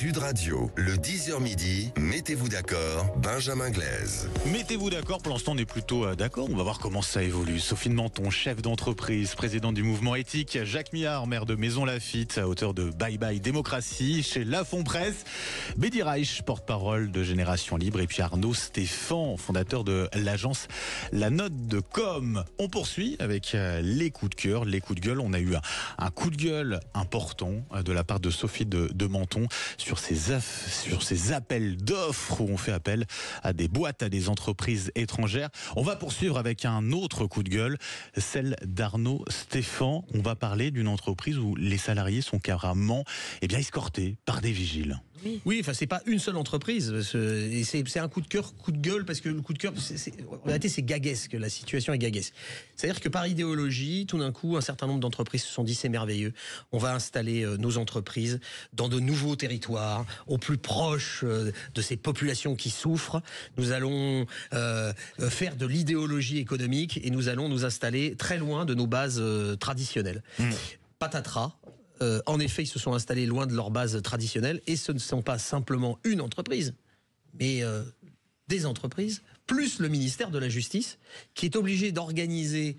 Sud Radio, le 10h midi, mettez-vous d'accord, Benjamin Glaise. Mettez-vous d'accord, pour l'instant on est plutôt d'accord, on va voir comment ça évolue. Sophie de Menton, chef d'entreprise, présidente du mouvement éthique, Jacques Millard, maire de Maison Lafitte, auteur de Bye Bye Démocratie, chez Lafon Presse, Bédi Reich, porte-parole de Génération Libre, et puis Arnaud Stéphan, fondateur de l'agence La Note de Com. On poursuit avec les coups de cœur, les coups de gueule. On a eu un coup de gueule important de la part de Sophie de Menton sur ces appels d'offres où on fait appel à des boîtes, à des entreprises étrangères. On va poursuivre avec un autre coup de gueule, celle d'Arnaud Stéphan. On va parler d'une entreprise où les salariés sont carrément escortés par des vigiles. Oui, enfin c'est pas une seule entreprise. Et c'est un coup de cœur, coup de gueule, parce que le coup de cœur, en réalité c'est gaguesque, la situation est gaguesque. C'est-à-dire que par idéologie, tout d'un coup, un certain nombre d'entreprises se sont dit c'est merveilleux, on va installer nos entreprises dans de nouveaux territoires, au plus proche de ces populations qui souffrent. Nous allons faire de l'idéologie économique et nous allons nous installer très loin de nos bases traditionnelles. Patatras. En effet, ils se sont installés loin de leur base traditionnelle et ce ne sont pas simplement une entreprise, mais des entreprises, plus le ministère de la Justice, qui est obligé d'organiser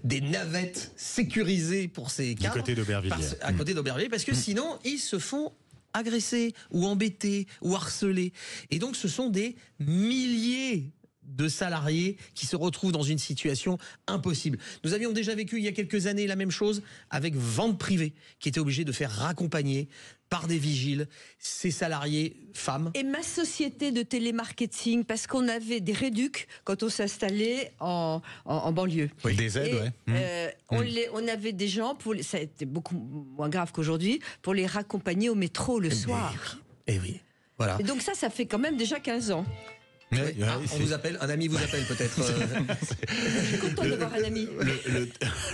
des navettes sécurisées pour ces cadres. Du côté d'Aubervilliers. À côté d'Aubervilliers, parce que sinon, ils se font agresser ou embêter ou harceler. Et donc, ce sont des milliers de salariés qui se retrouvent dans une situation impossible. Nous avions déjà vécu il y a quelques années la même chose avec Vente Privée, qui était obligé de faire raccompagner par des vigiles ces salariés femmes. Et ma société de télémarketing, parce qu'on avait des réducs quand on s'installait en banlieue. Oui, des aides, on avait des gens, ça a été beaucoup moins grave qu'aujourd'hui, pour les raccompagner au métro le soir. Et oui, voilà. Et donc ça fait quand même déjà 15 ans. On vous appelle, un ami vous appelle peut-être. Je suis content d'avoir un ami.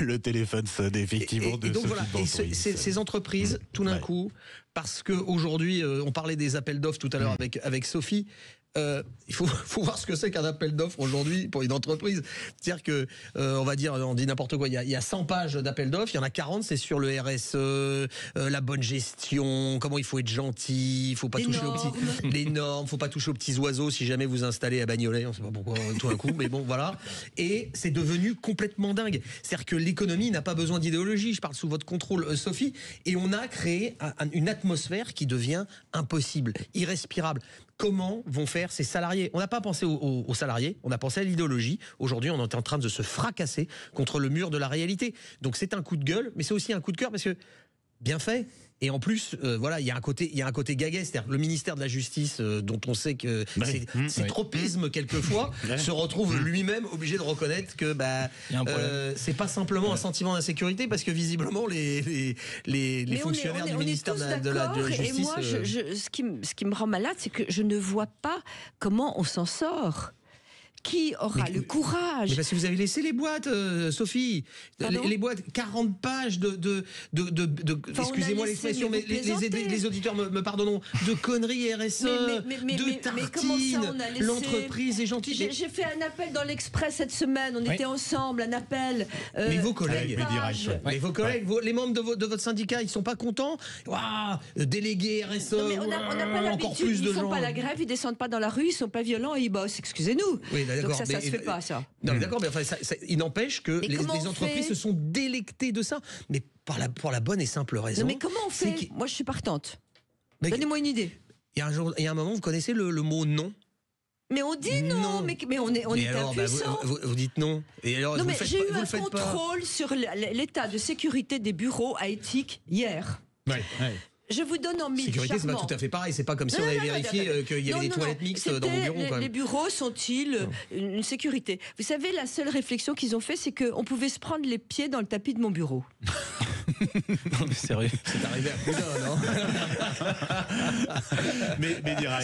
Le téléphone sonne effectivement de donc Sophie voilà, de Menton. ces entreprises, tout d'un coup, parce qu'aujourd'hui, on parlait des appels d'offres tout à l'heure avec Sophie. Il faut voir ce que c'est qu'un appel d'offres aujourd'hui pour une entreprise. C'est-à-dire que, on dit n'importe quoi. Il y a 100 pages d'appel d'offres, il y en a 40, c'est sur le RSE, la bonne gestion, comment il faut être gentil, il faut pas toucher les normes, faut pas toucher aux petits oiseaux si jamais vous installez à Bagnolet, on sait pas pourquoi tout d'un coup, mais bon voilà. Et c'est devenu complètement dingue. C'est-à-dire que l'économie n'a pas besoin d'idéologie. Je parle sous votre contrôle, Sophie, et on a créé une atmosphère qui devient impossible, irrespirable. Comment vont faire ces salariés? On n'a pas pensé aux salariés, on a pensé à l'idéologie. Aujourd'hui, on est en train de se fracasser contre le mur de la réalité. Donc c'est un coup de gueule, mais c'est aussi un coup de cœur parce que bien fait. Et en plus, il y a un côté gaguesque, c'est-à-dire le ministère de la Justice, dont on sait que ses tropismes quelquefois se retrouve lui-même obligé de reconnaître que c'est pas simplement un sentiment d'insécurité, parce que visiblement les fonctionnaires du ministère de la Justice. Et moi, ce qui me rend malade, c'est que je ne vois pas comment on s'en sort. Qui aura le courage? Mais parce que vous avez laissé les boîtes, Sophie. Les boîtes, 40 pages excusez-moi l'expression, mais les auditeurs me pardonneront, de conneries RSE, de tartines, l'entreprise est gentille. J'ai fait un appel dans l'Express cette semaine, on était ensemble, un appel. Mais vos collègues, les membres de votre syndicat, ils sont pas contents? Délégués RSE, on n'a pas l'habitude, ils font pas la grève, ils descendent pas dans la rue, ils sont pas violents et ils bossent, excusez-nous. Oui, donc ça se fait pas, ça. Non, mais d'accord, mais enfin, il n'empêche que les entreprises se sont délectées de ça. Mais pour la bonne et simple raison. Non, mais comment on fait? Moi, je suis partante. Donnez-moi une idée. Il y a un moment, vous connaissez le mot non? Mais on dit non, mais on est impuissant. Vous dites non. Et alors, j'ai eu un contrôle sur l'état de sécurité des bureaux à éthique hier. Ouais. Je vous donne en mille. Sécurité, c'est pas tout à fait pareil. C'est pas comme si on avait vérifié qu'il y avait des toilettes mixtes dans mon bureau. Les bureaux sont-ils une sécurité? Vous savez, la seule réflexion qu'ils ont fait, c'est qu'on pouvait se prendre les pieds dans le tapis de mon bureau. Non, mais sérieux. C'est arrivé à Poudin, non? mais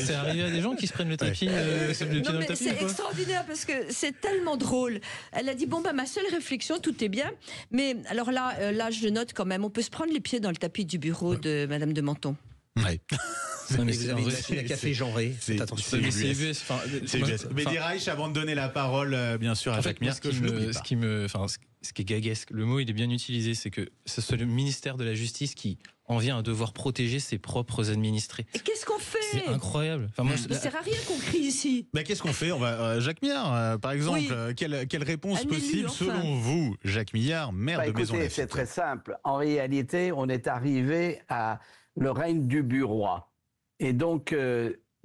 c'est arrivé à des gens qui se prennent le tapis, dans le tapis. C'est extraordinaire parce que c'est tellement drôle. Elle a dit ma seule réflexion, tout est bien, mais alors là, je note quand même, on peut se prendre les pieds dans le tapis du bureau de Madame de Menton. Ouais. Mais vous avez une machine à café genrée. C'est attention. C'est UBS. Mais Reich, avant de donner la parole, bien sûr, à Jacques Millard, ce qui est gaguesque, le mot il est bien utilisé, c'est que ce soit le ministère de la Justice qui en vient à devoir protéger ses propres administrés. Et qu'est-ce qu'on fait? C'est incroyable. Enfin, moi, Ça sert à rien qu'on crie ici. Mais qu'est-ce qu'on fait? On va Jacques Millard, par exemple. Oui. Quelle réponse Un élu, possible enfin. selon vous, Jacques Millard, maire de Écoutez, Maison-Lafitte? c'est très simple. En réalité, on est arrivé à le règne du bureau. Et donc,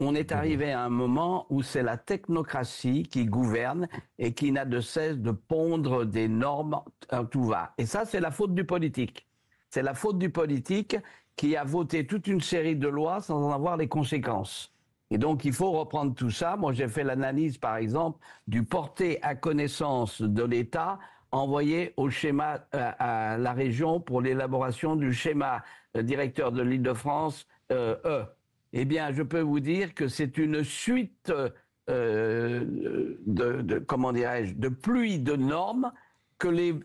on est arrivé à un moment où c'est la technocratie qui gouverne et qui n'a de cesse de pondre des normes à tout va. Et ça, c'est la faute du politique. C'est la faute du politique qui a voté toute une série de lois sans en avoir les conséquences. Et donc, il faut reprendre tout ça. Moi, j'ai fait l'analyse, par exemple, du porté à connaissance de l'État envoyé au schéma à la région pour l'élaboration du schéma directeur de l'Île-de-France Eh bien, je peux vous dire que c'est une suite comment dirais-je, de pluie de normes que les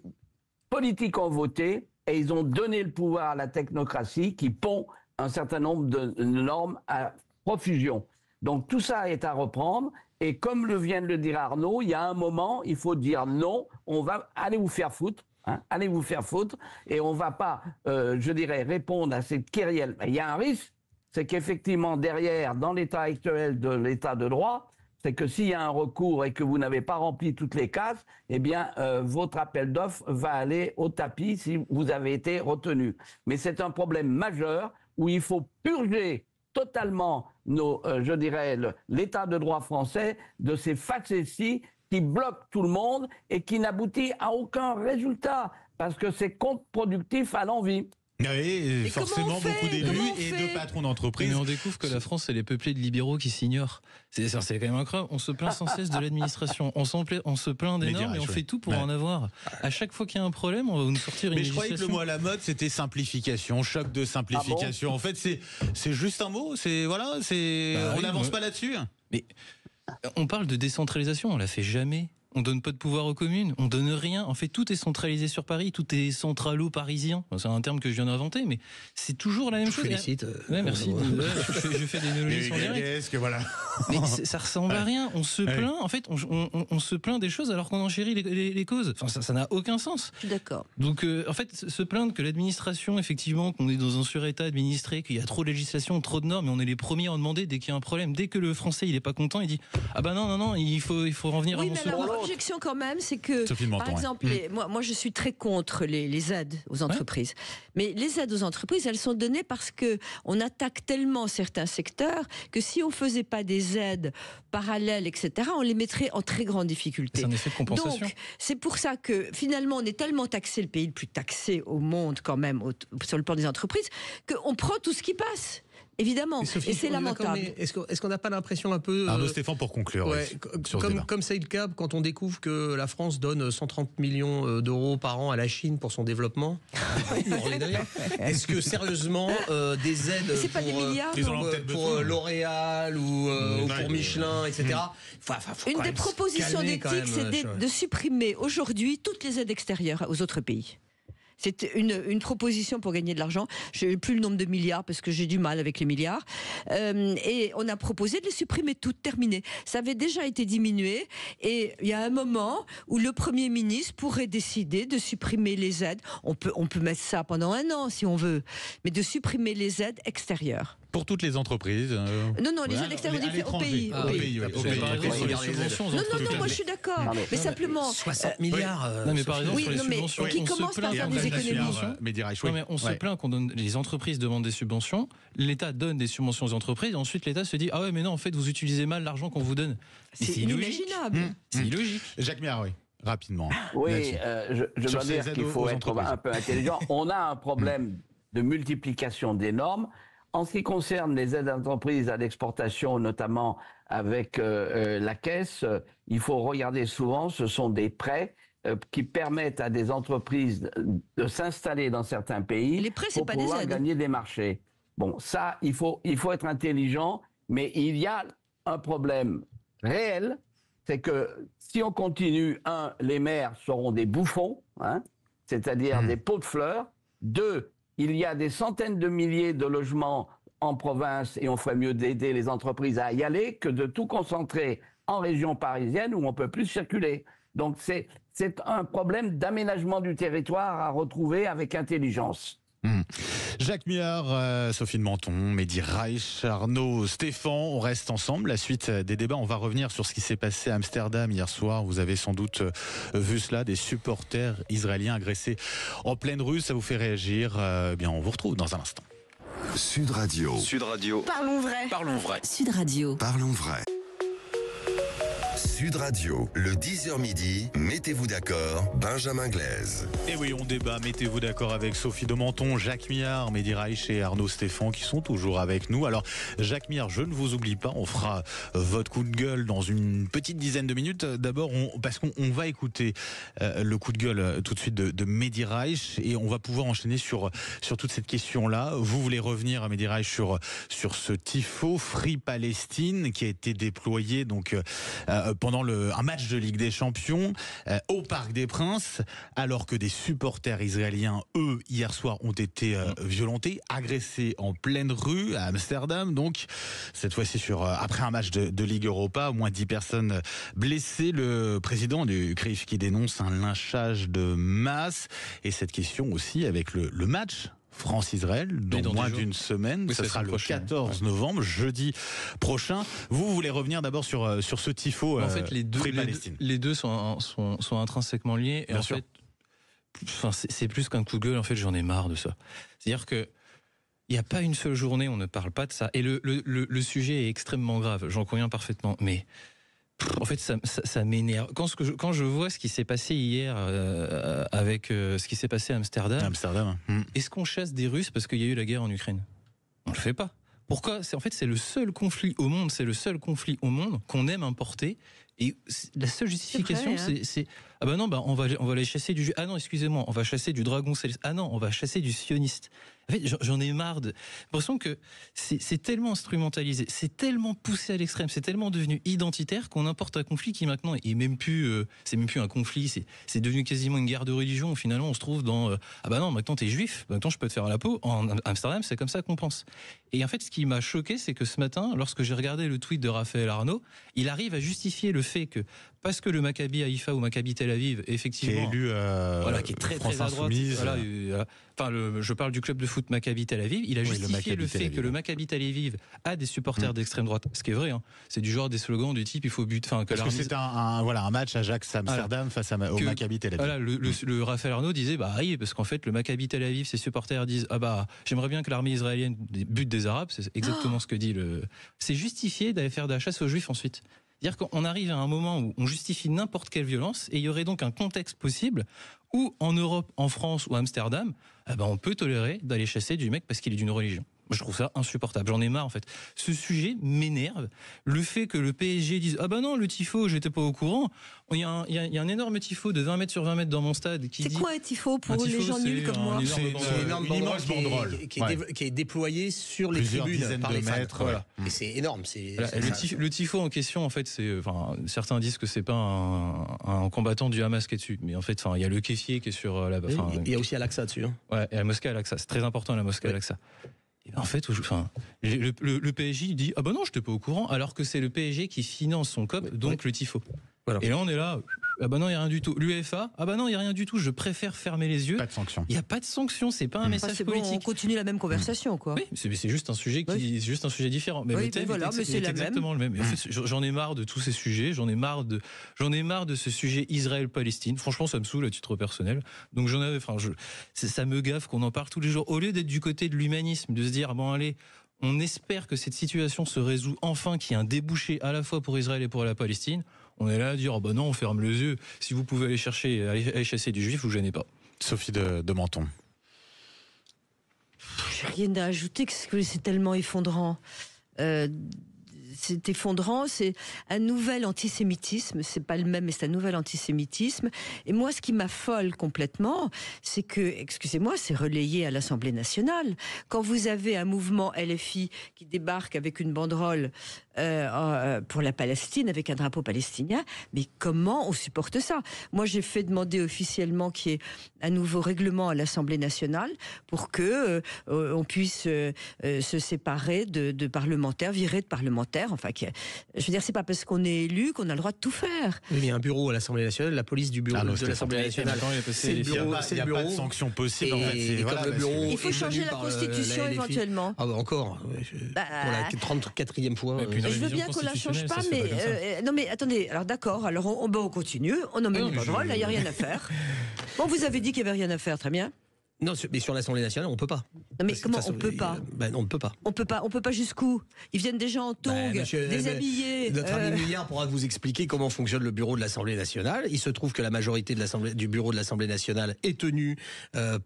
politiques ont votées et ils ont donné le pouvoir à la technocratie qui pond un certain nombre de normes à profusion. Donc tout ça est à reprendre et comme le vient de le dire Arnaud, il y a un moment, il faut dire non, on va aller vous faire foutre. Allez vous faire foutre et on ne va pas, je dirais, répondre à cette querelle. Il y a un risque, c'est qu'effectivement derrière, dans l'état actuel de l'état de droit, c'est que s'il y a un recours et que vous n'avez pas rempli toutes les cases, eh bien votre appel d'offres va aller au tapis si vous avez été retenu. Mais c'est un problème majeur où il faut purger totalement je dirais, l'état de droit français de ces facéties qui bloque tout le monde et qui n'aboutit à aucun résultat, parce que c'est contre-productif à l'envi. Oui, forcément beaucoup d'élus et de patrons d'entreprise. Mais on découvre que la France, elle est peuplée de libéraux qui s'ignorent. C'est quand même incroyable. On se plaint sans cesse de l'administration. On se plaint des normes et on fait tout pour en avoir. À chaque fois qu'il y a un problème, on va nous sortir une législation. Mais je croyais que le mot à la mode, c'était simplification, choc de simplification. En fait, c'est juste un mot. On n'avance pas là-dessus. Mais on parle de décentralisation, on la fait jamais. On donne pas de pouvoir aux communes, on donne rien. En fait, tout est centralisé sur Paris, tout est centralo-parisien. C'est un terme que je viens d'inventer, mais c'est toujours la même chose. Félicite. Ouais, merci. Je fais des néologismes en direct. Voilà. Mais ça ressemble à rien. On se plaint. En fait, on se plaint des choses alors qu'on enchérit les causes. Enfin, ça n'a aucun sens. Je suis d'accord. Donc, en fait, se plaindre que l'administration, effectivement, qu'on est dans un surétat administré, qu'il y a trop de législation, trop de normes, et on est les premiers à en demander dès qu'il y a un problème. Dès que le Français il est pas content, il dit ah bah non, il faut revenir à mon secours. L'objection quand même, c'est que, par exemple, moi je suis très contre les aides aux entreprises. Mais les aides aux entreprises, elles sont données parce que on attaque tellement certains secteurs que si on faisait pas des aides parallèles, etc., on les mettrait en très grande difficulté. C'est un effet de compensation. Donc, c'est pour ça que finalement, on est tellement taxé, le pays le plus taxé au monde quand même, sur le plan des entreprises, qu'on prend tout ce qui passe. Évidemment, Sophie, et c'est lamentable. Est-ce qu'on n'a pas l'impression un peu... Arnaud Stéphane pour conclure. Comme c'est le cas quand on découvre que la France donne 130 millions d'euros par an à la Chine pour son développement. Est-ce que sérieusement des aides pour L'Oréal ou pour Michelin, etc. Une des propositions d'éthique, c'est de supprimer aujourd'hui toutes les aides extérieures aux autres pays. C'est une proposition pour gagner de l'argent. Je n'ai plus le nombre de milliards parce que j'ai du mal avec les milliards. Et on a proposé de les supprimer toutes, terminées. Ça avait déjà été diminué. Et il y a un moment où le Premier ministre pourrait décider de supprimer les aides. On peut mettre ça pendant 1 an si on veut. Mais de supprimer les aides extérieures. Pour toutes les entreprises. Non, les aides extérieures au pays. Par exemple, sur les subventions aux entreprises. Non, moi je suis d'accord. Mais simplement. 60 milliards. Non, mais par exemple, sur les subventions. Qui commence par faire des économies. Mais on se plaint qu'on donne. Les entreprises demandent des subventions. L'État donne des subventions aux entreprises. Et ensuite, l'État se dit ah ouais, mais non, en fait, vous utilisez mal l'argent qu'on vous donne. C'est inimaginable. C'est illogique. Jacques Millard, oui. Rapidement. Oui, je dois dire qu'il faut être un peu intelligent. On a un problème de multiplication des normes. En ce qui concerne les aides d'entreprise à l'exportation, notamment avec la caisse, il faut regarder souvent, ce sont des prêts qui permettent à des entreprises de s'installer dans certains pays les prêts, pour pouvoir gagner des marchés. Bon, ça, il faut être intelligent, mais il y a un problème réel, c'est que si on continue, les maires seront des bouffons, c'est-à-dire des pots de fleurs. 2, il y a des centaines de milliers de logements en province et on ferait mieux d'aider les entreprises à y aller que de tout concentrer en région parisienne où on ne peut plus circuler. Donc c'est un problème d'aménagement du territoire à retrouver avec intelligence. Jacques Muir, Sophie de Menton, Mehdi Reich, Arnaud Stéphane, on reste ensemble. La suite des débats, on va revenir sur ce qui s'est passé à Amsterdam hier soir. Vous avez sans doute vu cela, des supporters israéliens agressés en pleine rue. Ça vous fait réagir? Bien, on vous retrouve dans un instant. Sud Radio. Sud Radio. Parlons vrai. Parlons vrai. Sud Radio. Parlons vrai. Sud Radio, le 10h midi, mettez-vous d'accord, Benjamin Glaise. Et oui, on débat, mettez-vous d'accord avec Sophie de Menton, Jacques Miard, Mehdi Reich et Arnaud Stéphane qui sont toujours avec nous. Alors, Jacques Miard, je ne vous oublie pas, on fera votre coup de gueule dans une petite dizaine de minutes. D'abord, parce qu'on va écouter le coup de gueule tout de suite de Mehdi Reich et on va pouvoir enchaîner sur toute cette question-là. Vous voulez revenir, Mehdi Reich, sur ce tifo Free Palestine qui a été déployé donc pendant un match de Ligue des Champions au Parc des Princes, alors que des supporters israéliens, eux, hier soir, ont été violentés, agressés en pleine rue à Amsterdam. Donc, cette fois-ci, après un match de Ligue Europa, au moins 10 personnes blessées. Le président du CRIF qui dénonce un lynchage de masse. Et cette question aussi avec le match France-Israël, dans moins d'une semaine. Oui, ça sera le 14 novembre, jeudi prochain. Vous voulez revenir d'abord sur ce tifo en fait, les deux sont intrinsèquement liés. Et en fait, c'est plus qu'un coup de gueule. En fait, j'en ai marre de ça. C'est-à-dire que il n'y a pas une seule journée où on ne parle pas de ça. Et le sujet est extrêmement grave. J'en conviens parfaitement. Mais en fait, ça m'énerve. Quand je vois ce qui s'est passé hier avec ce qui s'est passé à Amsterdam. Est-ce qu'on chasse des Russes parce qu'il y a eu la guerre en Ukraine? On le fait pas. Pourquoi? C'est le seul conflit au monde. C'est le seul conflit au monde qu'on aime importer. Et la seule justification, c'est ah ben non, on va aller chasser du ah non, excusez-moi, on va chasser du dragon céleste. Ah non, on va chasser du sioniste. En fait, j'en ai marre de. J'ai l'impression que c'est tellement instrumentalisé, c'est tellement poussé à l'extrême, c'est tellement devenu identitaire qu'on importe un conflit qui maintenant est même plus, c'est même plus un conflit, c'est devenu quasiment une guerre de religion où finalement on se trouve dans ah bah non, maintenant t'es juif, maintenant je peux te faire à la peau. En Amsterdam, c'est comme ça qu'on pense. Et en fait, ce qui m'a choqué, c'est que ce matin, lorsque j'ai regardé le tweet de Raphaël Arnaud, il arrive à justifier le fait que parce que le Maccabi Haïfa ou Maccabi Tel Aviv, effectivement, qui est élu, qui est très à droite, je parle du club de foot Maccabi Tel Aviv, il a justifié le fait que le Maccabi Tel Aviv a des supporters d'extrême droite, ce qui est vrai, hein. C'est du genre des slogans du type il faut but, parce que c'est un match Ajax Amsterdam face au Maccabi Tel Aviv. Voilà, le Raphaël Arnaud disait oui, parce qu'en fait le Maccabi Tel Aviv, ses supporters disent j'aimerais bien que l'armée israélienne bute des Arabes, c'est exactement ce que dit c'est justifié d'aller faire de la chasse aux Juifs ensuite. C'est-à-dire qu'on arrive à un moment où on justifie n'importe quelle violence et il y aurait donc un contexte possible où en Europe, en France ou à Amsterdam, on peut tolérer d'aller chasser du mec parce qu'il est d'une religion. Je trouve ça insupportable. J'en ai marre en fait. Ce sujet m'énerve. Le fait que le PSG dise non, le tifo, j'étais pas au courant. Il y a un énorme tifo de 20 mètres sur 20 mètres dans mon stade qui dit. C'est quoi un tifo pour les gens nuls comme moi? C'est une immense banderole qui est déployée sur les tribunes par les mètres. Voilà. Et c'est énorme. Le tifo en question, en fait, certains disent que c'est pas un combattant du Hamas qui est dessus, mais en fait, il y a le keffier qui est sur la. Il y a aussi Al-Aqsa dessus. Hein. Ouais, et la mosquée Al-Aqsa, c'est très important la mosquée Al-Aqsa. En fait, le PSG dit non, j'étais pas au courant, alors que c'est le PSG qui finance son COP, donc le tifo. Voilà. Et là, on est là. Non, il y a rien du tout. L'UEFA, non, il y a rien du tout. Je préfère fermer les yeux. Pas de sanction. Il y a pas de sanction. C'est pas un message politique. On continue la même conversation, quoi. Oui, c'est juste un sujet c'est juste un sujet différent. Mais le thème c'est exactement le même. Mais en fait, j'en ai marre de tous ces sujets. J'en ai marre de ce sujet Israël-Palestine. Franchement, ça me saoule à titre personnel. Donc ça me gaffe qu'on en parle tous les jours. Au lieu d'être du côté de l'humanisme, de se dire allez. On espère que cette situation se résout enfin, qu'il y ait un débouché à la fois pour Israël et pour la Palestine. On est là à dire non, on ferme les yeux. Si vous pouvez aller chasser du juif, vous gênez pas. Sophie de Menton. J'ai rien à ajouter, que c'est tellement effondrant. C'est effondrant, c'est un nouvel antisémitisme, c'est pas le même, mais c'est un nouvel antisémitisme. Et moi, ce qui m'affole complètement, c'est que, excusez-moi, c'est relayé à l'Assemblée nationale. Quand vous avez un mouvement LFI qui débarque avec une banderole pour la Palestine, avec un drapeau palestinien, mais comment on supporte ça? Moi, j'ai fait demander officiellement qu'il y ait un nouveau règlement à l'Assemblée nationale pour que on puisse se séparer de parlementaires, virer de parlementaires, faire. Enfin, je veux dire, c'est pas parce qu'on est élu qu'on a le droit de tout faire. Oui, il y a un bureau à l'Assemblée nationale, la police du bureau de l'Assemblée nationale. C'est le bureau. Il n'y a pas de sanction possible. En fait, et comme le bureau il faut changer la Constitution éventuellement. Ah bah encore, pour la 34e fois. Je veux bien qu'on la change pas, mais non mais attendez. Alors d'accord. Alors on continue. On n'en met pas droit. Là, il y a rien à faire. Bon, vous avez dit qu'il y avait rien à faire, très bien. Non, mais sur l'Assemblée nationale, on peut pas. Non, mais comment on peut pas non, on ne peut pas. On peut pas jusqu'où? Ils viennent déjà en tongs, déshabillés. Notre ami Milliard pourra vous expliquer comment fonctionne le bureau de l'Assemblée nationale. Il se trouve que la majorité du bureau de l'Assemblée nationale est tenue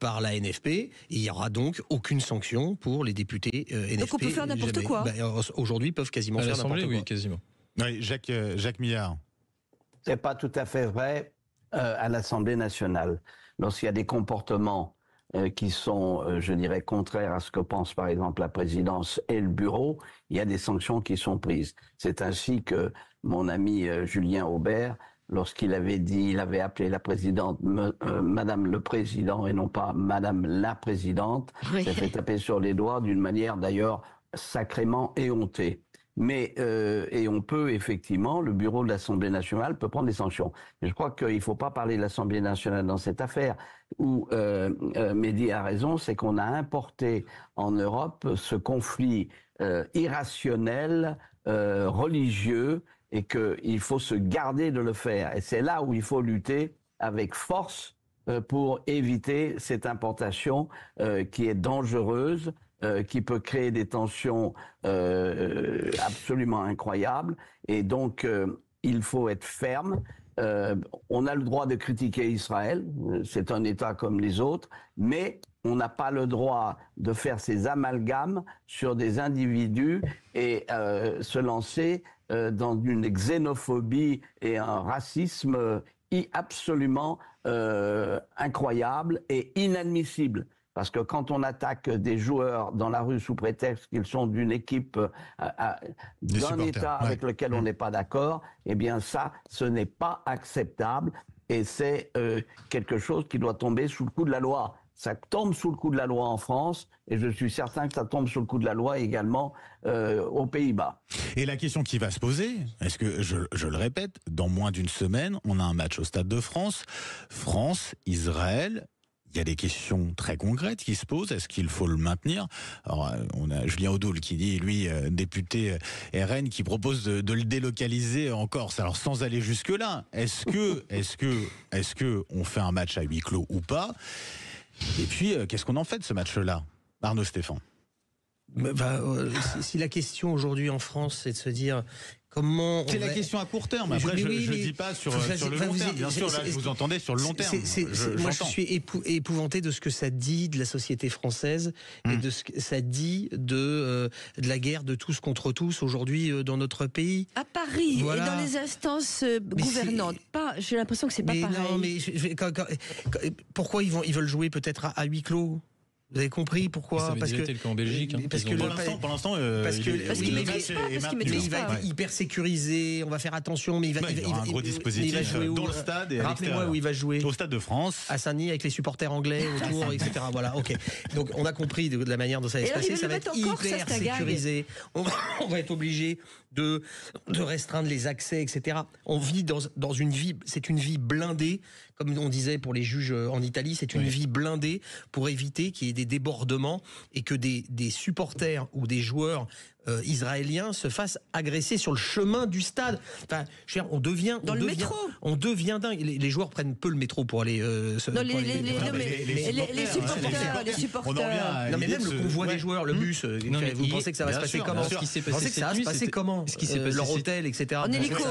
par la NFP. Il n'y aura donc aucune sanction pour les députés NFP. Donc on peut faire n'importe quoi. Aujourd'hui, ils peuvent quasiment faire n'importe quoi. Oui, quasiment. Oui, Jacques Millard. C'est pas tout à fait vrai à l'Assemblée nationale. Lorsqu'il y a des comportements qui sont, je dirais, contraires à ce que pense par exemple la présidence et le bureau, il y a des sanctions qui sont prises. C'est ainsi que mon ami Julien Aubert, lorsqu'il avait dit, il avait appelé la présidente Madame le Président et non pas Madame la Présidente, s'est fait taper sur les doigts d'une manière d'ailleurs sacrément éhontée. Mais et on peut effectivement, le bureau de l'Assemblée nationale peut prendre des sanctions. Mais je crois qu'il ne faut pas parler de l'Assemblée nationale dans cette affaire. Où Mehdi a raison, c'est qu'on a importé en Europe ce conflit irrationnel, religieux, et qu'il faut se garder de le faire. Et c'est là où il faut lutter avec force pour éviter cette importation qui est dangereuse. Qui peut créer des tensions absolument incroyables. Et donc, il faut être ferme. On a le droit de critiquer Israël, c'est un État comme les autres, mais on n'a pas le droit de faire ces amalgames sur des individus et se lancer dans une xénophobie et un racisme absolument incroyable et inadmissible. Parce que quand on attaque des joueurs dans la rue sous prétexte qu'ils sont d'une équipe, d'un État avec lequel on n'est pas d'accord, eh bien ça, ce n'est pas acceptable et c'est quelque chose qui doit tomber sous le coup de la loi. Ça tombe sous le coup de la loi en France et je suis certain que ça tombe sous le coup de la loi également aux Pays-Bas. Et la question qui va se poser, est-ce que, je le répète, dans moins d'une semaine, on a un match au Stade de France, France-Israël. Il y a des questions très concrètes qui se posent. Est-ce qu'il faut le maintenir? Alors, on a Julien Audoul qui dit, lui, député RN, qui propose de le délocaliser en Corse. Alors, sans aller jusque-là, est-ce que on fait un match à huis clos ou pas? Et puis, qu'est-ce qu'on en fait de ce match-là? Arnaud Stéphane. Si la question aujourd'hui en France, c'est de se dire comment... C'est la question à court terme. Après, je ne dis pas sur le long terme. Bien sûr, là, je vous entendais sur le long terme. Moi, je suis épouvanté de ce que ça dit de la société française et de ce que ça dit de la guerre de tous contre tous aujourd'hui dans notre pays. À Paris et dans les instances gouvernantes. J'ai l'impression que c'est pas pareil. Non, mais pourquoi ils veulent jouer peut-être à huis clos? Vous avez compris pourquoi? Parce que qu'en Belgique, pour l'instant, il va être hyper sécurisé. On va faire attention, mais il va y aura un gros dispositif dans le stade et à l'extérieur. Rappelez-moi où il va jouer. Au Stade de France, à Saint-Denis avec les supporters anglais autour, etc. Voilà, ok. Donc on a compris de la manière dont ça va se passer. Ça va être hyper sécurisé. On va être obligé de restreindre les accès, etc. On vit dans une vie, c'est une vie blindée, comme on disait pour les juges en Italie, c'est une vie blindée pour éviter qu'il y ait des débordements et que des supporters ou des joueurs israéliens se fassent agresser sur le chemin du stade. Enfin, on devient dans le métro. On devient dingue. Les joueurs prennent peu le métro pour aller. Les supporters. Non, mais même le convoi des joueurs, le bus. Vous pensez que ça va se passer comment? Ce qui s'est passé comment? Leur hôtel, etc. En hélico.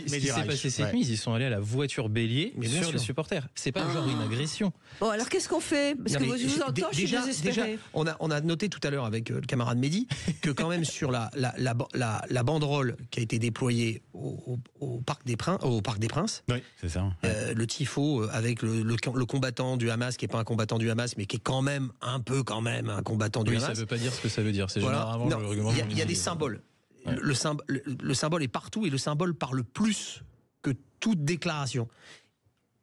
Ce qui s'est passé cette nuit, ils sont allés à la voiture bélier sur les supporters. C'est pas genre une agression. Bon, alors qu'est-ce qu'on fait? Parce que je vous entends, je suis désespéré. On a noté tout à l'heure avec le camarade Mehdi que quand même sur la banderole qui a été déployée au Parc des Princes. Oui, c'est ça. Le tifo avec le combattant du Hamas qui n'est pas un combattant du Hamas mais qui est quand même un combattant du Hamas. Ça veut pas dire ce que ça veut dire. C'est généralement le règlement. Il y a des symboles. Le symbole est partout et le symbole parle plus que toute déclaration.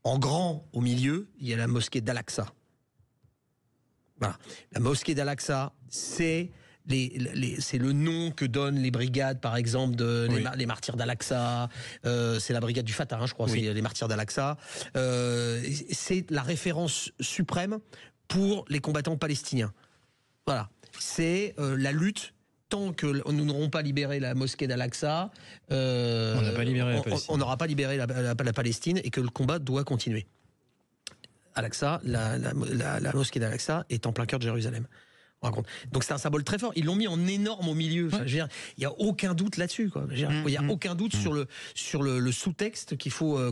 En grand, au milieu, il y a la mosquée d'Al-Aqsa. Voilà. La mosquée d'Al-Aqsa, c'est c'est le nom que donnent les brigades, par exemple, les martyrs d'Al-Aqsa. C'est la brigade du Fatah, je crois, c'est les martyrs d'Al-Aqsa. C'est la référence suprême pour les combattants palestiniens. Voilà, c'est la lutte. Tant que nous n'aurons pas libéré la mosquée d'Al-Aqsa, on n'aura pas libéré la Palestine, et que le combat doit continuer. Al-Aqsa, la mosquée d'Al-Aqsa est en plein cœur de Jérusalem. Donc c'est un symbole très fort. Ils l'ont mis en énorme au milieu. Enfin, il n'y a aucun doute là-dessus. Il n'y a aucun doute sur le sous-texte qu'il faut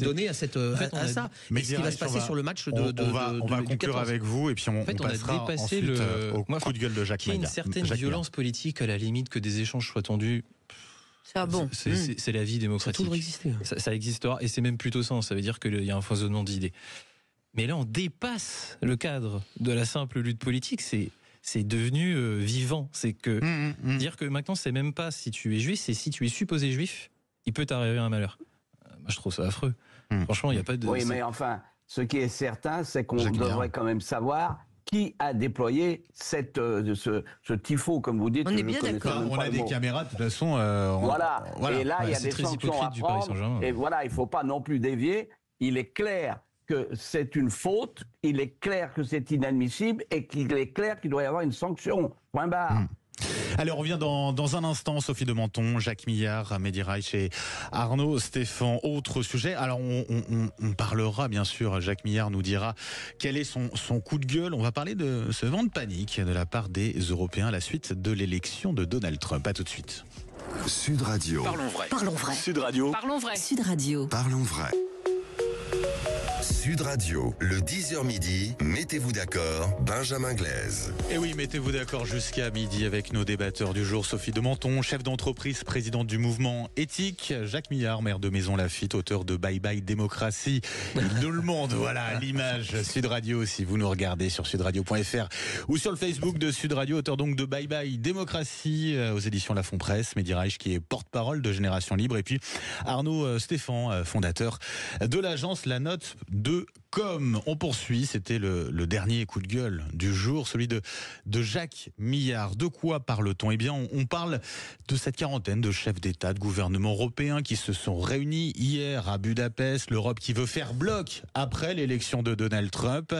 donner à ça. Mais ce qui va se passer sur le match on va conclure avec vous, et puis on passera ensuite au coup de gueule de Jacques Maillard. Il y a une certaine violence politique, à la limite que des échanges soient tendus. C'est la vie démocratique. Ça a toujours existé. Ça existera, et c'est même plutôt ça veut dire qu'il y a un foisonnement d'idées. Mais là, on dépasse le cadre de la simple lutte politique. C'est devenu vivant. C'est que dire que maintenant, c'est même pas si tu es juif, c'est si tu es supposé juif, il peut t'arriver un malheur. Moi, je trouve ça affreux. Franchement, il n'y a pas de... Oui, mais enfin, ce qui est certain, c'est qu'on devrait quand même savoir qui a déployé ce tifo, comme vous dites. On est bien d'accord. On a des caméras, de toute façon. Voilà. Et là, il y a des sanctions à prendre. Et voilà, il ne faut pas non plus dévier. Il est clair que c'est une faute, il est clair que c'est inadmissible, et qu'il est clair qu'il doit y avoir une sanction. Point barre. Allez, on revient dans un instant. Sophie de Menton, Jacques Millard, Mehdi Reich et Arnaud Stéphan. Autre sujet. Alors, on parlera, bien sûr, Jacques Millard nous dira quel est son coup de gueule. On va parler de ce vent de panique de la part des Européens à la suite de l'élection de Donald Trump. À tout de suite. Sud Radio. Parlons vrai. Parlons vrai. Sud Radio. Parlons vrai. Sud Radio. Parlons vrai. Sud Radio, le 10h midi, mettez-vous d'accord, Benjamin Glaise. Et oui, mettez-vous d'accord jusqu'à midi avec nos débatteurs du jour. Sophie de Menton, chef d'entreprise, présidente du mouvement éthique. Jacques Millard, maire de Maison Lafitte, auteur de Bye Bye Démocratie. Tout le monde, voilà, l'image Sud Radio, si vous nous regardez sur sudradio.fr ou sur le Facebook de Sud Radio, auteur donc de Bye Bye Démocratie aux éditions La Fond Presse. Mehdi Reich, qui est porte-parole de Génération Libre. Et puis Arnaud Stéphan, fondateur de l'agence La Note de Com. On poursuit, c'était le dernier coup de gueule du jour, celui de Jacques Millard. De quoi parle-t-on ? Eh bien, on parle de cette quarantaine de chefs d'État, de gouvernements européens qui se sont réunis hier à Budapest. L'Europe qui veut faire bloc après l'élection de Donald Trump.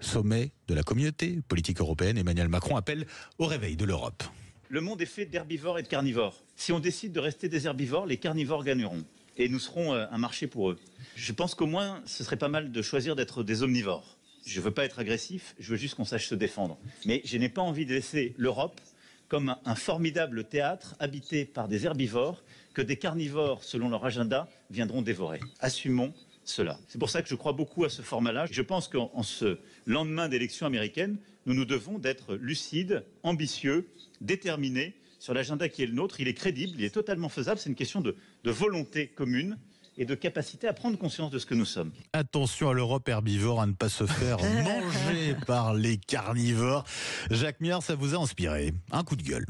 Sommet de la communauté politique européenne, Emmanuel Macron appelle au réveil de l'Europe. Le monde est fait d'herbivores et de carnivores. Si on décide de rester des herbivores, les carnivores gagneront. Et nous serons un marché pour eux. Je pense qu'au moins, ce serait pas mal de choisir d'être des omnivores. Je ne veux pas être agressif, je veux juste qu'on sache se défendre. Mais je n'ai pas envie de laisser l'Europe comme un formidable théâtre habité par des herbivores que des carnivores, selon leur agenda, viendront dévorer. Assumons cela. C'est pour ça que je crois beaucoup à ce format-là. Je pense qu'en ce lendemain d'élection américaine, nous nous devons d'être lucides, ambitieux, déterminés sur l'agenda qui est le nôtre. Il est crédible, il est totalement faisable. C'est une question de volonté commune et de capacité à prendre conscience de ce que nous sommes. Attention à l'Europe herbivore, à ne pas se faire manger par les carnivores. Jacques Millard, ça vous a inspiré un coup de gueule?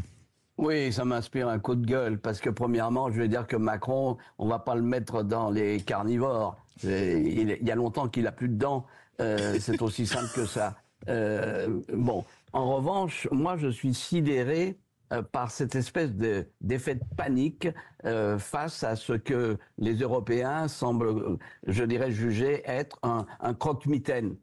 Oui, ça m'inspire un coup de gueule, parce que premièrement, je vais dire que Macron, on ne va pas le mettre dans les carnivores. Il y a longtemps qu'il n'a plus de dents, c'est aussi simple que ça. Bon, en revanche, moi je suis sidéré par cette espèce d'effet de panique face à ce que les Européens semblent, je dirais, juger être un croque-mitaine.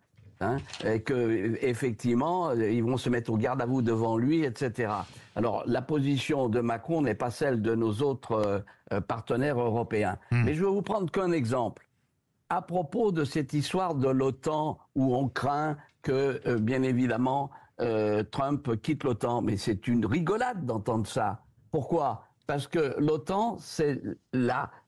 Et que effectivement, ils vont se mettre au garde à vous devant lui, etc. Alors, la position de Macron n'est pas celle de nos autres partenaires européens. Mais je vais vous prendre qu'un exemple. À propos de cette histoire de l'OTAN, où on craint que, bien évidemment, Trump quitte l'OTAN, mais c'est une rigolade d'entendre ça. Pourquoi ? Parce que l'OTAN, c'est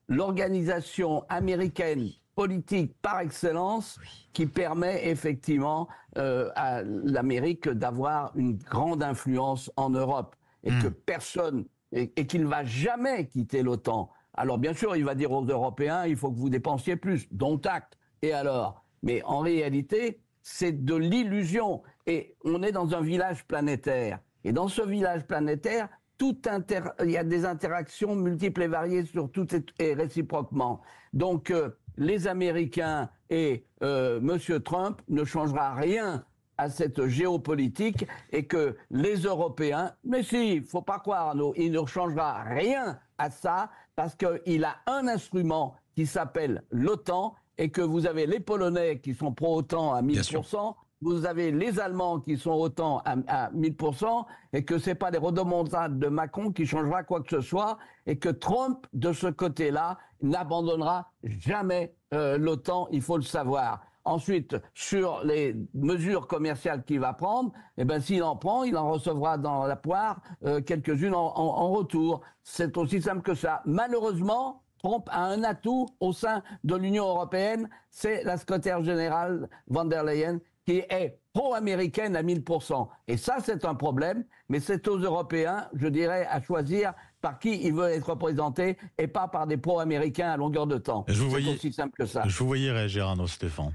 l'organisation américaine politique par excellence qui permet effectivement à l'Amérique d'avoir une grande influence en Europe et que personne, et qu'il ne va jamais quitter l'OTAN. Alors bien sûr, il va dire aux Européens, il faut que vous dépensiez plus, dont acte. Et alors ? Mais en réalité, c'est de l'illusion. Et on est dans un village planétaire. Et dans ce village planétaire, il y a des interactions multiples et variées sur tout et réciproquement. Donc, les Américains et M. Trump ne changera rien à cette géopolitique et que les Européens, mais si, il ne faut pas croire, il ne changera rien à ça parce qu'il a un instrument qui s'appelle l'OTAN et que vous avez les Polonais qui sont pro-OTAN à 1000%, vous avez les Allemands qui sont OTAN à 1000% et que ce n'est pas les rodomontades de Macron qui changera quoi que ce soit et que Trump, de ce côté-là, n'abandonnera jamais l'OTAN, il faut le savoir. Ensuite, sur les mesures commerciales qu'il va prendre, eh ben, s'il en prend, il en recevra dans la poire quelques-unes en retour. C'est aussi simple que ça. Malheureusement, Trump a un atout au sein de l'Union européenne, c'est la secrétaire générale von der Leyen qui est pro-américaine à 1000%. Et ça, c'est un problème, mais c'est aux Européens, je dirais, à choisir par qui ils veulent être représentés et pas par des pro-américains à longueur de temps. C'est aussi simple que ça. Je vous voyais réagir, Arnaud Stéphane.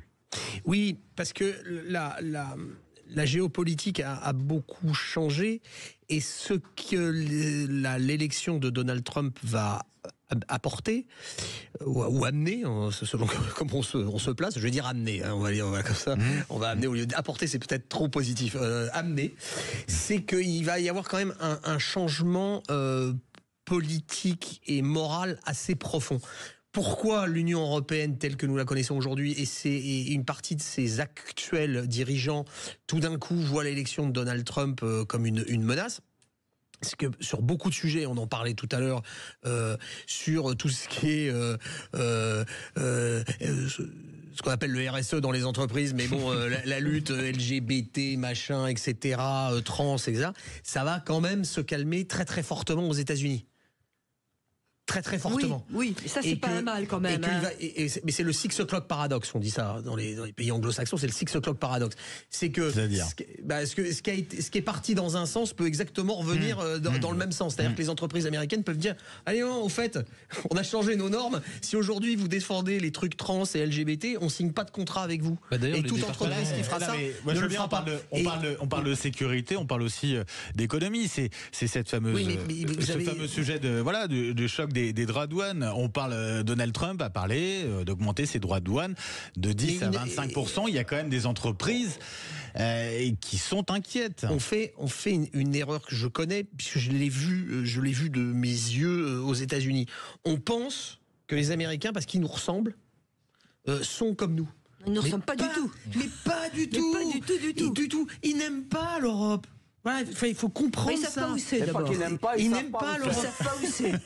Oui, parce que la géopolitique a beaucoup changé et ce que l'élection de Donald Trump va apporter ou amener, selon comment on se place, je vais dire amener, hein, on va dire comme ça, on va amener au lieu d'apporter, c'est peut-être trop positif, amener, c'est qu'il va y avoir quand même un changement politique et moral assez profond. Pourquoi l'Union européenne telle que nous la connaissons aujourd'hui et une partie de ses actuels dirigeants tout d'un coup voient l'élection de Donald Trump comme une menace? C'est que sur beaucoup de sujets, on en parlait tout à l'heure, sur tout ce qui est ce qu'on appelle le RSE dans les entreprises, mais bon, la lutte LGBT, machin, etc., trans, etc., ça va quand même se calmer très très fortement aux États-Unis. Très fortement. Oui, ça c'est pas un mal quand même. Mais c'est le 6 o'clock paradoxe, on dit ça dans les pays anglo-saxons, c'est le 6 o'clock paradoxe. C'est que ce qui est parti dans un sens peut exactement revenir dans le même sens. C'est-à-dire que les entreprises américaines peuvent dire, allez non, au fait, on a changé nos normes, si aujourd'hui vous défendez les trucs trans et LGBT, on signe pas de contrat avec vous. Et toute entreprise qui fera ça ne le fera pas. On parle de sécurité, on parle aussi d'économie. C'est cette fameuse, ce fameux sujet de choc des droits de douane. On parle, Donald Trump a parlé d'augmenter ses droits de douane de 10 à 25%. Il y a quand même des entreprises qui sont inquiètes. On fait une erreur que je connais, puisque je l'ai vu de mes yeux aux États-Unis. On pense que les Américains, parce qu'ils nous ressemblent, sont comme nous. Ils ne ressemblent pas du tout. Mais pas du tout. Mais pas du tout. Ils n'aiment pas l'Europe. Voilà, il faut comprendre ça. Ils n'aiment pas l'Europe.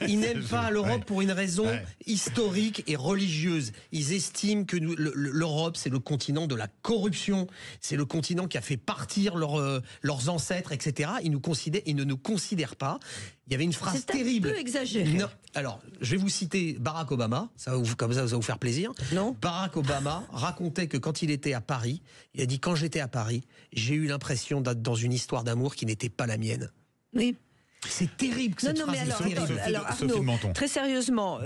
Ils n'aiment pas l'Europe pour une raison historique et religieuse. Ils estiment que l'Europe, c'est le continent de la corruption. C'est le continent qui a fait partir leurs ancêtres, etc. Ils ne nous considèrent pas. Il y avait une phrase terrible. C'est un peu exagéré. Non. Alors, je vais vous citer Barack Obama, comme ça va vous faire plaisir. Non. Barack Obama racontait que quand il était à Paris, il a dit, quand j'étais à Paris, j'ai eu l'impression d'être dans une histoire d'amour qui n'était pas la mienne. Oui. C'est terrible que cette phrase. Alors Arnaud, très sérieusement,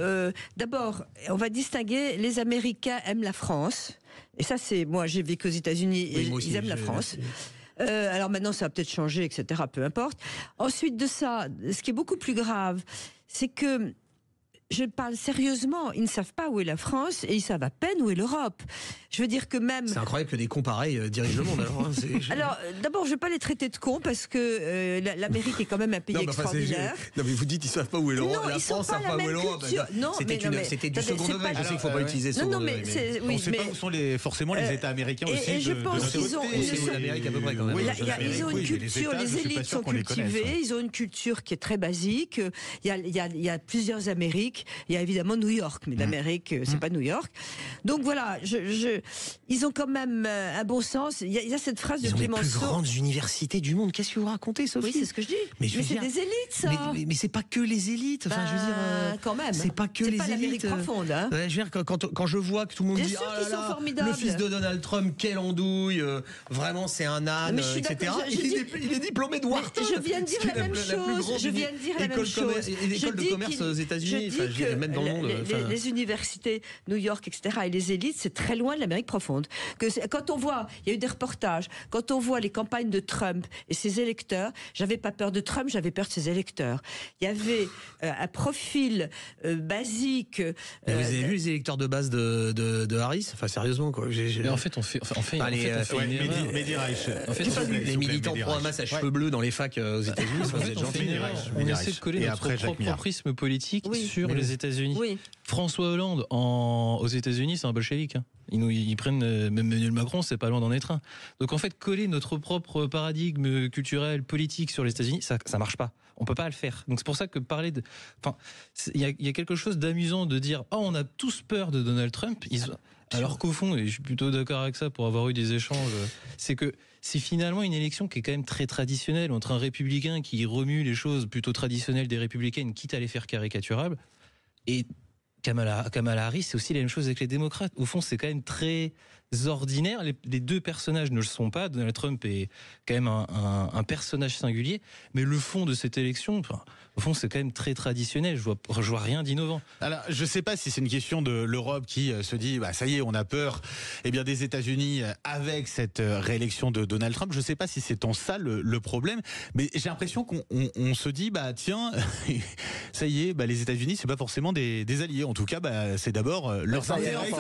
d'abord, on va distinguer, les Américains aiment la France. Et ça, c'est, moi j'ai vécu aux États-Unis et ils aiment la France. Alors maintenant, ça va peut-être changer, etc. Peu importe. Ensuite de ça, ce qui est beaucoup plus grave, c'est que, je parle sérieusement, ils ne savent pas où est la France et ils savent à peine où est l'Europe. Je veux dire que même... C'est incroyable que des cons pareils dirigent le monde. Alors, d'abord, je ne vais pas les traiter de cons parce que l'Amérique est quand même un pays extraordinaire. Non, mais vous dites qu'ils ne savent pas où est l'Europe. La France ne savent pas où est l'Europe. C'était du second degré. Je sais qu'il ne faut pas utiliser ce second degré. On ne sait pas où sont forcément les États américains aussi. Et je pense qu'ils ont... l'Amérique à peu près quand même. Ils ont une culture, les élites sont cultivées, ils ont une culture qui est très basique. Il y a plusieurs Amériques. Il y a évidemment New York, mais l'Amérique, c'est pas New York. Donc voilà, ils ont quand même un bon sens. Il y a cette phrase de Clémenceau. Les plus grandes universités du monde. Qu'est-ce que vous racontez, Sophie? Oui, c'est ce que je dis. Mais c'est des élites, ça. Mais c'est pas que les élites. Enfin, je veux dire, quand même. C'est pas que les élites. C'est pas l'Amérique profonde. Hein. Je veux dire, quand je vois que tout le monde dit, oh là là, le fils de Donald Trump, quelle andouille, vraiment c'est un âne, etc. Il est diplômé de Wharton. Je viens de dire la même chose. Je viens de dire la même chose. L'école de commerce aux États-Unis. Je dis que même dans le monde, les universités, New York, etc., et les élites, c'est très loin de l'Amérique profonde. Quand on voit, il y a eu des reportages, quand on voit les campagnes de Trump et ses électeurs, j'avais pas peur de Trump, j'avais peur de ses électeurs. Il y avait un profil basique. Vous avez vu les électeurs de base de Harris? Enfin, sérieusement, quoi. Mais en fait, on fait une erreur. Les militants pro-Hamas à cheveux bleus dans les facs aux États-Unis, on essaie de coller notre propre prisme politique sur les États-Unis. Oui. François Hollande aux États-Unis, c'est un bolchevique. Ils prennent même Emmanuel Macron, c'est pas loin d'en être un. Donc en fait, coller notre propre paradigme culturel, politique sur les États-Unis, ça marche pas. On peut pas le faire. Donc c'est pour ça que parler de, enfin, il y a quelque chose d'amusant de dire, oh, on a tous peur de Donald Trump. Alors qu'au fond, et je suis plutôt d'accord avec ça pour avoir eu des échanges, c'est que c'est finalement une élection qui est quand même très traditionnelle entre un républicain qui remue les choses plutôt traditionnelles des républicaines, quitte à les faire caricaturables, et Kamala Harris, c'est aussi la même chose avec les démocrates. Au fond, c'est quand même très ordinaire. Les deux personnages ne le sont pas. Donald Trump est quand même un personnage singulier, mais le fond de cette élection, au fond, c'est quand même très traditionnel. Je vois rien d'innovant. Alors, je sais pas si c'est une question de l'Europe qui se dit, bah, ça y est, on a peur, des États-Unis avec cette réélection de Donald Trump. Je sais pas si c'est en ça le problème, mais j'ai l'impression qu'on se dit, bah, tiens, ça y est, bah, les États-Unis, c'est pas forcément des alliés. En tout cas, bah, c'est d'abord leurs intérêts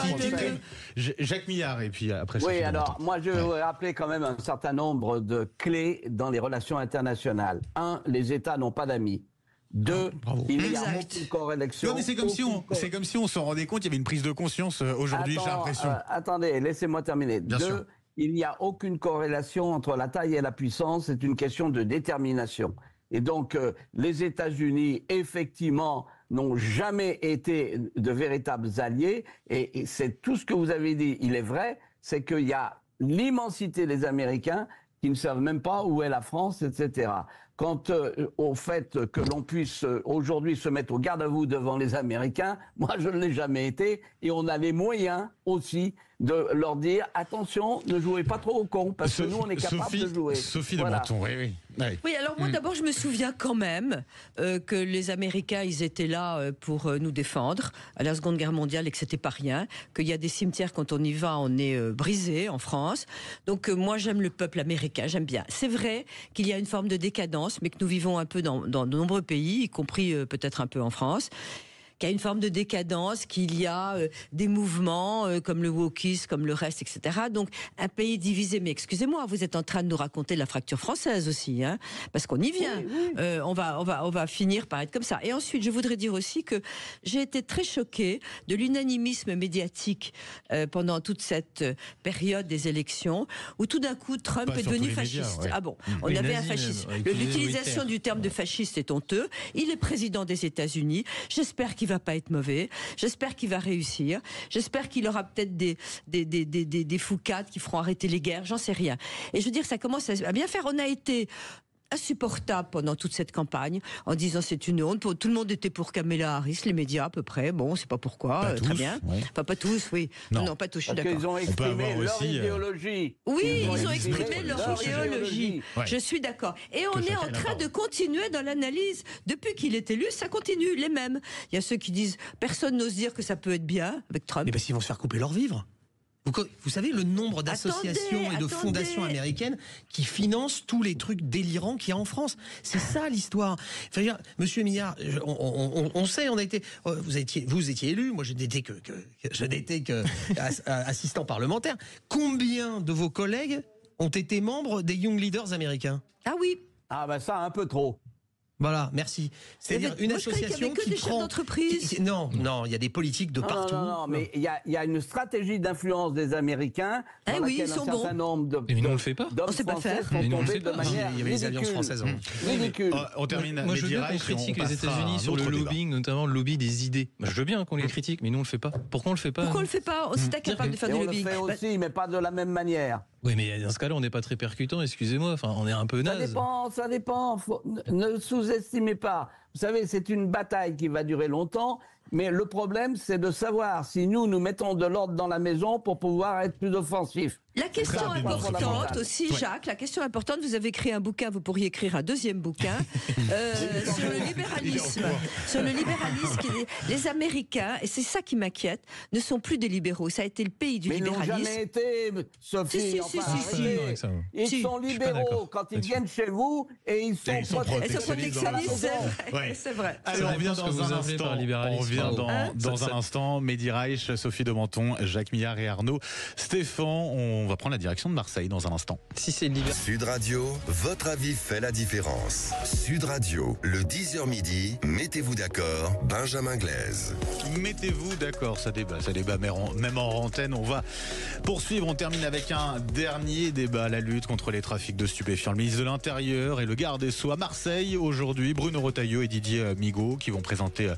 qui Jacques Millard, et puis après. Oui, alors, moi, je veux rappeler quand même un certain nombre de clés dans les relations internationales. 1, les États n'ont pas d'amis. 2, il n'y a aucune corrélation. Non, mais c'est comme si on s'en rendait compte, il y avait une prise de conscience aujourd'hui, j'ai l'impression. Attendez, laissez-moi terminer. 2, il n'y a aucune corrélation entre la taille et la puissance, c'est une question de détermination. Et donc, les États-Unis, effectivement, n'ont jamais été de véritables alliés, et c'est tout ce que vous avez dit, il est vrai, c'est qu'il y a l'immensité des Américains qui ne savent même pas où est la France, etc. Quant au fait que l'on puisse aujourd'hui se mettre au garde à vous devant les Américains, moi je ne l'ai jamais été, et on a les moyens aussi de leur dire attention, ne jouez pas trop au con, parce que nous on est capable de jouer. Sophie de Menton, oui. Oui, alors moi d'abord je me souviens quand même que les Américains ils étaient là pour nous défendre à la Seconde Guerre mondiale et que c'était pas rien, qu'il y a des cimetières quand on y va on est brisé en France. Donc moi j'aime le peuple américain, j'aime bien. C'est vrai qu'il y a une forme de décadence, mais que nous vivons un peu dans de nombreux pays, y compris peut-être un peu en France. Qu'il y a une forme de décadence, qu'il y a des mouvements comme le wokisme, comme le reste, etc. Donc un pays divisé. Mais excusez-moi, vous êtes en train de nous raconter la fracture française aussi, hein, parce qu'on y vient. Oui. On va finir par être comme ça. Et ensuite, je voudrais dire aussi que j'ai été très choquée de l'unanimisme médiatique pendant toute cette période des élections, où tout d'un coup Trump est devenu fasciste. Médias, ouais. Ah bon, on avait un fasciste. L'utilisation du terme de fasciste est honteux. Il est président des États-Unis. J'espère qu'il va pas être mauvais. J'espère qu'il va réussir. J'espère qu'il aura peut-être des foucades qui feront arrêter les guerres. J'en sais rien. Et je veux dire, ça commence à bien faire. On a été insupportable pendant toute cette campagne en disant c'est une honte. Tout le monde était pour Kamala Harris, les médias à peu près. Bon, c'est pas pourquoi. Pas tous, très bien. Ouais. Enfin, pas tous, oui. Non, pas tous. Je suis d'accord. Ils ont exprimé leur idéologie. Oui, ils ont exprimé leur idéologie. Ouais. Je suis d'accord. Et on est en train de continuer dans l'analyse. Depuis qu'il est élu, ça continue, les mêmes. Il y a ceux qui disent personne n'ose dire que ça peut être bien avec Trump. Mais parce qu'ils vont se faire couper leur vivre. Vous savez le nombre d'associations et de fondations américaines qui financent tous les trucs délirants qu'il y a en France. C'est ça l'histoire. Enfin, Monsieur Millard, on sait, on a été, vous étiez élu, moi je n'étais que assistant parlementaire. Combien de vos collègues ont été membres des Young Leaders américains? Ah oui. Ah ben ça un peu trop. Voilà, merci. C'est-à-dire une association qui prend. Non, il y a des politiques de partout. Non, mais il y a une stratégie d'influence des Américains. Ah oui, ils sont bons. Mais nous on le fait pas. On sait pas faire. Mais nous on le fait pas. Il y avait les alliances françaises. Ridicule. On termine. Moi je veux bien qu'on critique les États-Unis sur le lobbying, notamment le lobby des idées. Je veux bien qu'on les critique, mais nous on le fait pas. Pourquoi on le fait pas? Pourquoi on le fait pas? On est incapable de faire du lobbying. On le fait aussi, mais pas de la même manière. Oui, mais dans ce cas-là, on n'est pas très percutant, excusez-moi. Enfin, on est un peu naze. Ça dépend. Ne sous-estimez pas. Vous savez, c'est une bataille qui va durer longtemps. Mais le problème, c'est de savoir si nous mettons de l'ordre dans la maison pour pouvoir être plus offensifs. La question importante aussi, Ouais. Jacques, la question importante, vous avez écrit un bouquin, vous pourriez écrire un deuxième bouquin sur le libéralisme. Sur le libéralisme, les Américains, et c'est ça qui m'inquiète, ne sont plus des libéraux. Ça a été le pays du Mais ils n'ont libéralisme. jamais été, Sophie. Si, arrêtez. Ils Si. sont libéraux quand ils viennent chez vous et ils sont Elles sont protectionnistes à la protectionnistes, c'est maison. vrai. Ouais. C'est vrai. Allez, on revient dépend ce que dans vous un appelez instant. par libéralisme. On revient dans un Ça- instant. Mehdi Reich, Sophie de Menton, Jacques Millard et Arnaud Stéphane. On va prendre la direction de Marseille dans un instant. Si c'est libéral. Sud Radio, votre avis fait la différence. Sud Radio, le 10h midi, mettez-vous d'accord, Benjamin Glaise. Mettez-vous d'accord, ça débat même en antenne. On va poursuivre, on termine avec un dernier débat, la lutte contre les trafics de stupéfiants. Le ministre de l'Intérieur et le garde des Sceaux à Marseille aujourd'hui, Bruno Retailleau et Didier Migaud qui vont présenter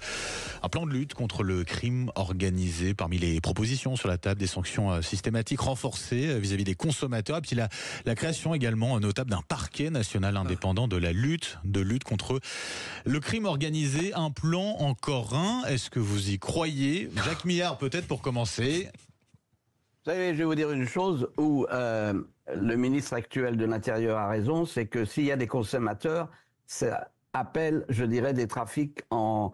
un plan de lutte contre le crime organisé. Parmi les propositions sur la table, des sanctions systématiques renforcées vis-à-vis des consommateurs, et puis la création également notable d'un parquet national indépendant de la lutte contre le crime organisé. Un plan, encore un, est-ce que vous y croyez? Jacques Millard, peut-être pour commencer. Vous savez, je vais vous dire une chose où le ministre actuel de l'Intérieur a raison, c'est que s'il y a des consommateurs, ça appelle, je dirais, des trafics en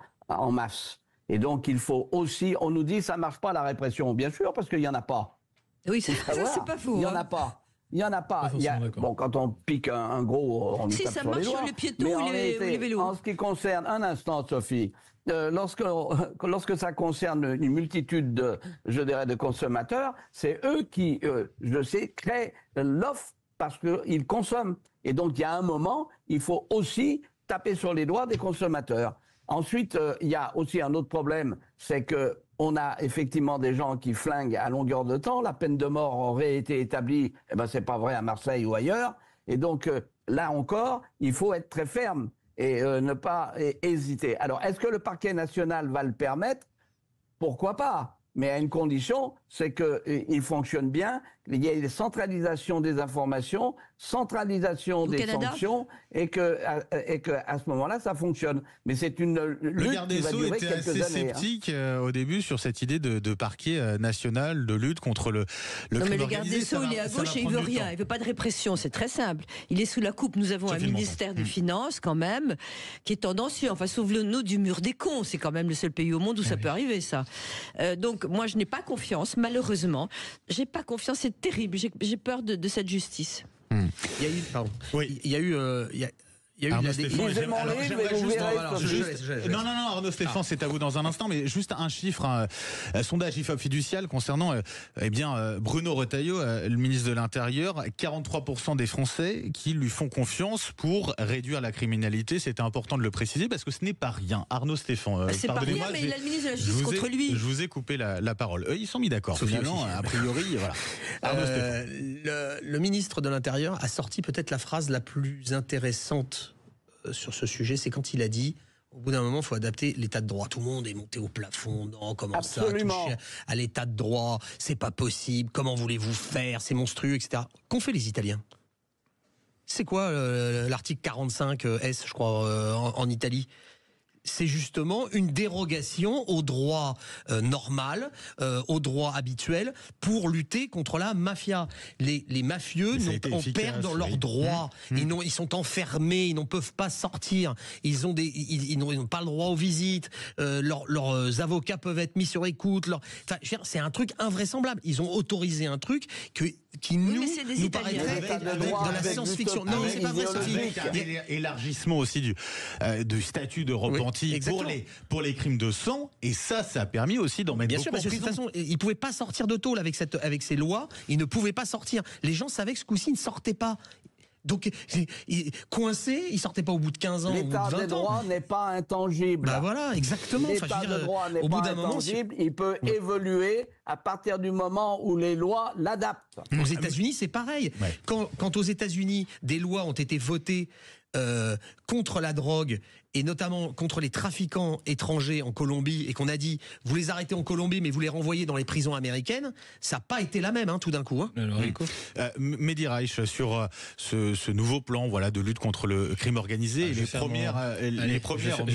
masse. Et donc, il faut aussi, on nous dit, ça marche pas la répression. Bien sûr, parce qu'il y en a pas. Oui, ça, c'est pas faux. Il y en a pas. Il y en a pas. Bon, quand on pique un gros, on lui Si, tape ça sur marche les doigts. sur les piétons Mais ou en les réalité, vélos. en ce qui concerne, un instant, Sophie, lorsque ça concerne une multitude de consommateurs, c'est eux qui, je sais, créent l'offre parce qu'ils consomment. Et donc, il y a un moment, il faut aussi taper sur les doigts des consommateurs. Ensuite, il y a aussi un autre problème, c'est que on a effectivement des gens qui flinguent à longueur de temps. La peine de mort aurait été établie, eh ben c'est pas vrai à Marseille ou ailleurs. Et donc là encore, il faut être très ferme et ne pas hésiter. Alors, est-ce que le parquet national va le permettre? Pourquoi pas? Mais à une condition, c'est qu'il fonctionne bien, il y a une centralisation des informations, centralisation des sanctions, et que à ce moment-là, ça fonctionne. Mais c'est une lutte qui va durer quelques années. Le garde des Sceaux était assez sceptique au début sur cette idée de parquet national, de lutte contre le crime organisé. Mais le garde des Sceaux, il est à gauche et il veut rien. Il veut pas de répression, c'est très simple. Il est sous la coupe. Nous avons un ministère des Finances, quand même, qui est tendancieux. Enfin, souvenons-nous du mur des cons. C'est quand même le seul pays au monde où ça peut arriver, ça. Donc, moi, je n'ai pas confiance, malheureusement. J'ai pas confiance, c'est terrible. J'ai peur de cette justice. Il y a eu, pardon. Oui. Il y a eu Arnaud Stéphane, Non, Arnaud Stéphane, c'est à vous dans un instant, mais juste un chiffre, un sondage IFOP fiducial concernant Bruno Retailleau, le ministre de l'Intérieur, 43% des Français qui lui font confiance pour réduire la criminalité. C'était important de le préciser parce que ce n'est pas rien. Arnaud Stéphane, c'est pas rien, mais il a le ministre de la Justice contre lui. Je vous ai coupé la parole. Eux, ils sont mis d'accord. Finalement, a priori, voilà. Arnaud Stéphane. Le ministre de l'Intérieur a sorti peut-être la phrase la plus intéressante sur ce sujet, c'est quand il a dit au bout d'un moment, il faut adapter l'état de droit. Tout le monde est monté au plafond. Non, comment Absolument. ça, toucher à l'état de droit, c'est pas possible. Comment voulez-vous faire? C'est monstrueux, etc. Qu'ont fait les Italiens? C'est quoi l'article 45 S, je crois, en Italie? C'est justement une dérogation au droit normal, au droit habituel, pour lutter contre la mafia. Les mafieux perdent leurs droits. Ils sont enfermés, ils n'en peuvent pas sortir. Ils n'ont pas le droit aux visites. Leurs avocats peuvent être mis sur écoute. Enfin, c'est un truc invraisemblable. Ils ont autorisé un truc qui nous paraîtrait de la science-fiction. Non, c'est pas vrai, Sophie. Élargissement aussi du statut de repenti pour les crimes de sang, et ça a permis aussi d'en mettre beaucoup en prison. Bien sûr, parce que de toute façon, ils ne pouvaient pas sortir de tôle avec ces lois, ils ne pouvaient pas sortir. Les gens savaient que ce coup-ci, ils ne sortaient pas. Donc, coincés, ils ne sortaient pas au bout de 15 ans, au bout de 20 ans. L'état des droits n'est pas intangible. Bah voilà, exactement. L'état des droits n'est pas intangible, il peut évoluer à partir du moment où les lois l'adaptent. Aux États-Unis, c'est pareil. Ouais. Quand aux États-Unis, des lois ont été votées contre la drogue et notamment contre les trafiquants étrangers en Colombie et qu'on a dit vous les arrêtez en Colombie mais vous les renvoyez dans les prisons américaines, ça n'a pas été la même tout d'un coup. Mehdi Reich, sur ce nouveau plan de lutte contre le crime organisé, les premières mesures.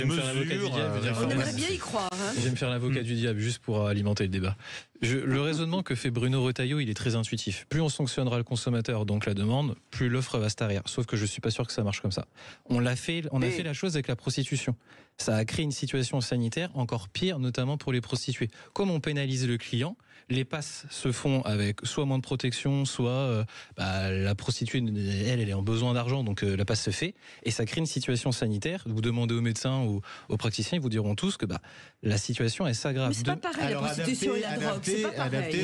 On aimerait bien y croire. Je vais me faire l'avocat du diable juste pour alimenter le débat. Le raisonnement que fait Bruno Retailleau, il est très intuitif. Plus on sanctionnera le consommateur, donc la demande, plus l'offre va se tarir. Sauf que je suis pas sûr que ça marche comme ça. On a fait la chose avec la prostitution. Ça a créé une situation sanitaire encore pire, notamment pour les prostituées. Comme on pénalise le client, les passes se font avec soit moins de protection, soit la prostituée, elle est en besoin d'argent, donc la passe se fait, et ça crée une situation sanitaire. Vous demandez aux médecins ou aux praticiens, ils vous diront tous que la situation elle s'aggrave. Mais c'est pas pareil, la prostitution et la drogue, c'est pas pareil.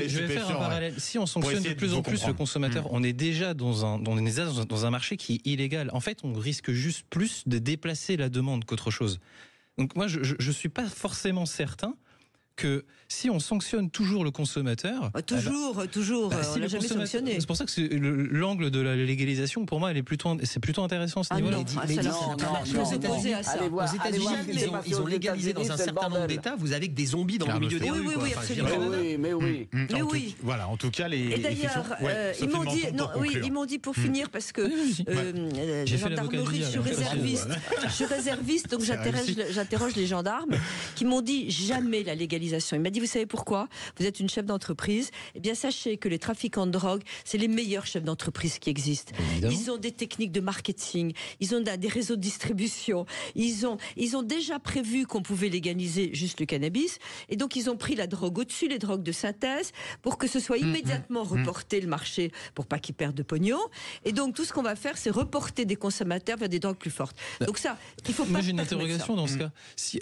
Je vais faire un parallèle. Si on sanctionne de plus en plus le consommateur, on est déjà dans un marché qui est illégal. En fait, on risque juste plus de déplacer la demande qu'autre chose. Donc moi, je suis pas forcément certain que si on sanctionne toujours le consommateur... Toujours, on l'a jamais sanctionné. C'est pour ça que l'angle de la légalisation, pour moi, c'est plutôt intéressant à ce niveau-là. Aux États-Unis, ils ont légalisé dans un certain nombre d'États, vous avez que des zombies dans le milieu des rues. Oui, absolument. Mais oui. Voilà, en tout cas, Et d'ailleurs, ils m'ont dit pour finir, parce que gendarmerie, je suis réserviste, donc j'interroge les gendarmes, qui m'ont dit jamais la légalisation. Il m'a dit, vous savez pourquoi ? Vous êtes une chef d'entreprise. Eh bien, sachez que les trafiquants de drogue, c'est les meilleurs chefs d'entreprise qui existent. Évidemment. Ils ont des techniques de marketing, ils ont des réseaux de distribution, ils ont déjà prévu qu'on pouvait légaliser juste le cannabis, et donc ils ont pris la drogue au-dessus, les drogues de synthèse, pour que ce soit immédiatement reporté le marché, pour pas qu'ils perdent de pognon. Et donc, tout ce qu'on va faire, c'est reporter des consommateurs vers des drogues plus fortes. Donc ça, il faut pas... Moi, j'ai une interrogation dans ce cas.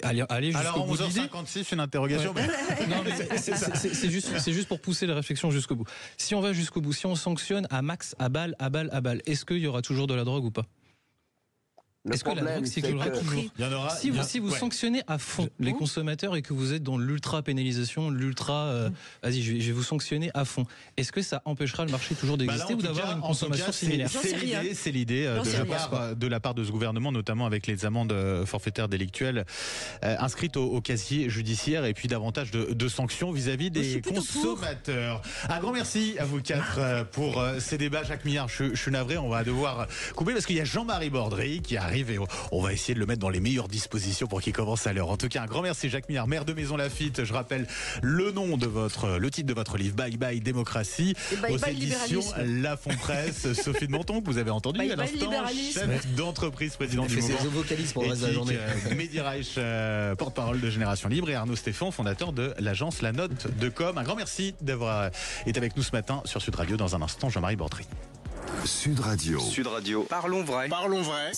Allez jusqu'au bout de l'idée. Alors, 11h56, une interrogation. Non, mais c'est juste pour pousser la réflexion jusqu'au bout. Si on va jusqu'au bout, si on sanctionne à max, à balle, est-ce qu'il y aura toujours de la drogue ou pas ? Est-ce que la drogue circulera toujours ? Si vous sanctionnez à fond les consommateurs et que vous êtes dans l'ultra pénalisation, vas-y, je vais vous sanctionner à fond. Est-ce que ça empêchera le marché toujours d'exister ou d'avoir une consommation similaire ? C'est l'idée de la part de ce gouvernement, notamment avec les amendes forfaitaires délictuelles inscrites au casier judiciaire et puis davantage de sanctions vis-à-vis des consommateurs. Un grand merci à vous quatre pour ces débats. Jacques Millard, je suis navré, on va devoir couper parce qu'il y a Jean-Marie Bordry qui arrive. Et on va essayer de le mettre dans les meilleures dispositions pour qu'il commence à l'heure. En tout cas, un grand merci Jacques Millard, maire de Maison Lafitte. Je rappelle le titre de votre livre, Bye Bye Démocratie, aux éditions La Fonpresse. Sophie de Menton, que vous avez entendu à l'instant, chef d'entreprise, président du mouvement vocaliste pour le reste de la journée. Mehdi Reich, porte-parole de Génération Libre, et Arnaud Stéphane, fondateur de l'agence La Note de Com. Un grand merci d'avoir été avec nous ce matin sur Sud Radio. Dans un instant, Jean-Marie Bordry. Sud Radio. Parlons vrai. Parlons vrai.